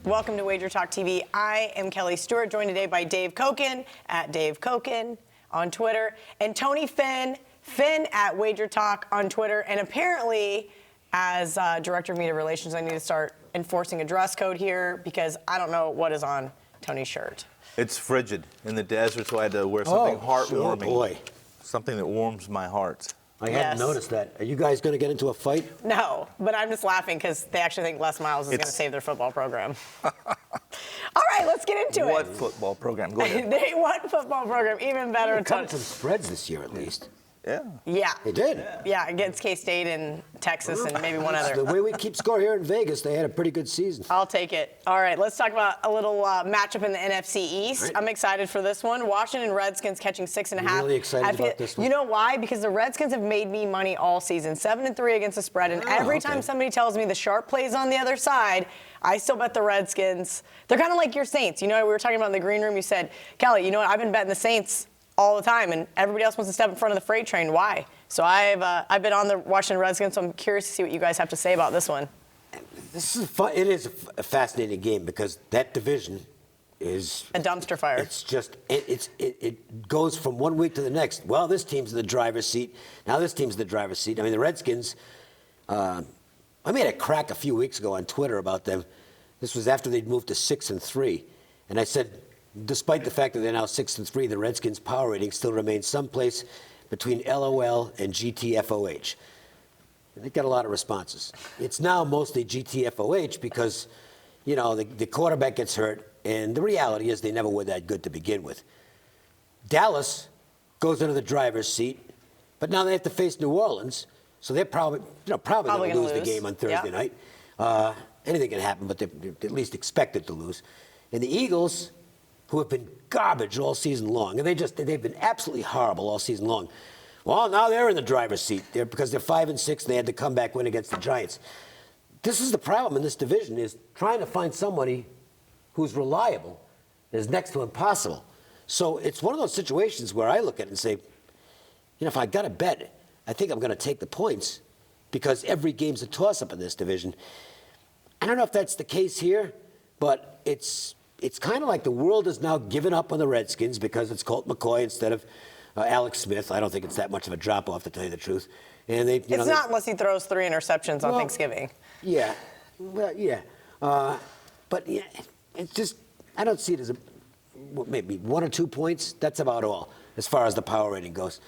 Welcome to WagerTalk TV. I am Kelly Stewart, joined today by Dave Koken at Dave Koken on Twitter, and Tony Finn at WagerTalk on Twitter. And apparently, as Director of Media Relations, I need to start enforcing a dress code here because I don't know what is on Tony's shirt. It's frigid in the desert, so I had to wear something heartwarming. Boy. Something that warms my heart. I hadn't noticed that. Are you guys going to get into a fight? No, but I'm just laughing because they actually think Les Miles is going to save their football program. All right, let's get into it. What football program? Go ahead. What football program? Even better. They cut some spreads this year, at least. Yeah. Yeah. They did. Yeah, against K-State and Texas and maybe one other. The way we keep score here in Vegas, they had a pretty good season. I'll take it. All right, let's talk about a little matchup in the NFC East. Right. I'm excited for this one. Washington Redskins catching 6.5. Really excited about this one. You know why? Because the Redskins have made me money all season, 7-3 against the spread. And every time somebody tells me the sharp plays on the other side, I still bet the Redskins. They're kind of like your Saints. You know, we were talking about in the green room. You said, Kelly, you know what? I've been betting the Saints all the time, and everybody else wants to step in front of the freight train. Why? So I've been on the Washington Redskins, so I'm curious to see what you guys have to say about this one. This is fun. It is a fascinating game because that division is a dumpster fire. It's just it goes from one week to the next. Well, this team's in the driver's seat. Now this team's in the driver's seat. I mean, the Redskins. I made a crack a few weeks ago on Twitter about them. This was after they'd moved to 6-3, and I said, despite the fact that they're now 6-3, the Redskins' power rating still remains someplace between LOL and GTFOH. And they got a lot of responses. It's now mostly GTFOH because, you know, the quarterback gets hurt, and the reality is they never were that good to begin with. Dallas goes into the driver's seat, but now they have to face New Orleans, so they're probably going to lose the game on Thursday night. Anything can happen, but they're at least expected to lose. And the Eagles, who have been garbage all season long, and they've been absolutely horrible all season long. Well, now they're in the driver's seat because they're 5-6, and they had to come back win against the Giants. This is the problem in this division, is trying to find somebody who's reliable is next to impossible. So it's one of those situations where I look at it and say, you know, if I got to bet, I think I'm going to take the points because every game's a toss-up in this division. I don't know if that's the case here, but it's kind of like the world has now given up on the Redskins because it's Colt McCoy instead of Alex Smith. I don't think it's that much of a drop-off, to tell you the truth. And it's not unless he throws 3 interceptions on Thanksgiving. Yeah. Well, yeah. But yeah, it's just, I don't see it as maybe 1 or 2 points. That's about all as far as the power rating goes.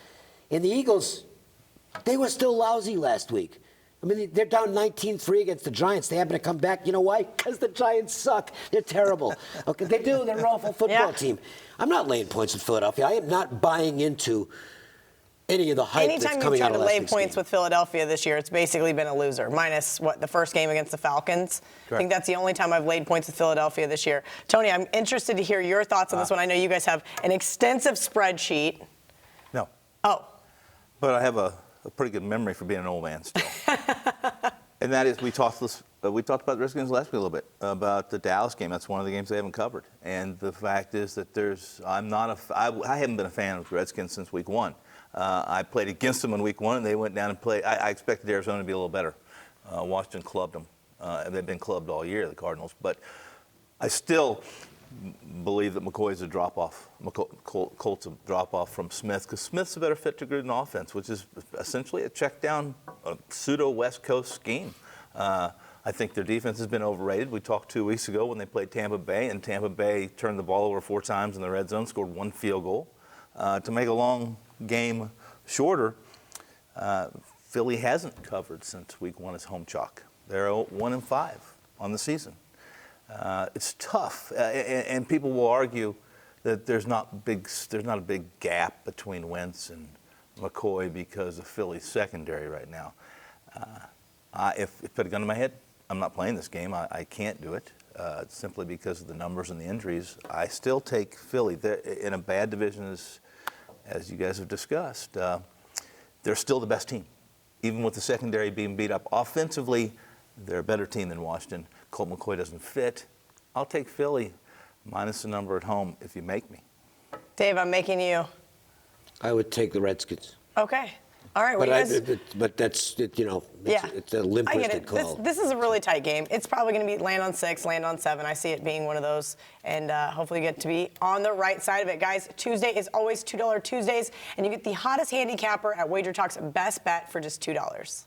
And the Eagles, they were still lousy last week. I mean, they're down 19-3 against the Giants. They happen to come back. You know why? Because the Giants suck. They're terrible. Okay, they do. They're an awful football team. I'm not laying points with Philadelphia. I am not buying into any of the hype that's coming out of last week's game. Anytime you've tried to lay points with Philadelphia this year, it's basically been a loser, minus, the first game against the Falcons. Correct. I think that's the only time I've laid points with Philadelphia this year. Tony, I'm interested to hear your thoughts on this one. I know you guys have an extensive spreadsheet. No. Oh. But I have a pretty good memory for being an old man still. And that is, we talked about the Redskins last week a little bit, about the Dallas game. That's one of the games they haven't covered. And the fact is that I haven't been a fan of the Redskins since week 1. I played against them in week 1, and they went down and played. I expected Arizona to be a little better. Washington clubbed them. They've been clubbed all year, the Cardinals. But I still believe that McCoy's a drop-off. Colt's a drop-off from Smith, because Smith's a better fit to Gruden offense, which is essentially a check-down, pseudo-West Coast scheme. I think their defense has been overrated. We talked 2 weeks ago when they played Tampa Bay, and Tampa Bay turned the ball over 4 times in the red zone, scored 1 field goal. To make a long game shorter, Philly hasn't covered since week 1 as home chalk. They're 1-5 on the season. It's tough, and people will argue that there's not a big gap between Wentz and McCoy because of Philly's secondary right now. If I put a gun to my head, I'm not playing this game. I can't do it simply because of the numbers and the injuries. I still take Philly. They're in a bad division, as you guys have discussed. They're still the best team, even with the secondary being beat up. Offensively, they're a better team than Washington. Colt McCoy doesn't fit. I'll take Philly minus the number at home if you make me. Dave, I'm making you. I would take the Redskins. Okay. All right, well, But that's it's a I limp get wristed it. call. This is a really tight game. It's probably going to be land on 6, land on 7. I see it being one of those, and hopefully you get to be on the right side of it. Guys, Tuesday is always $2 Tuesdays, and you get the hottest handicapper at WagerTalk's Best Bet for just $2.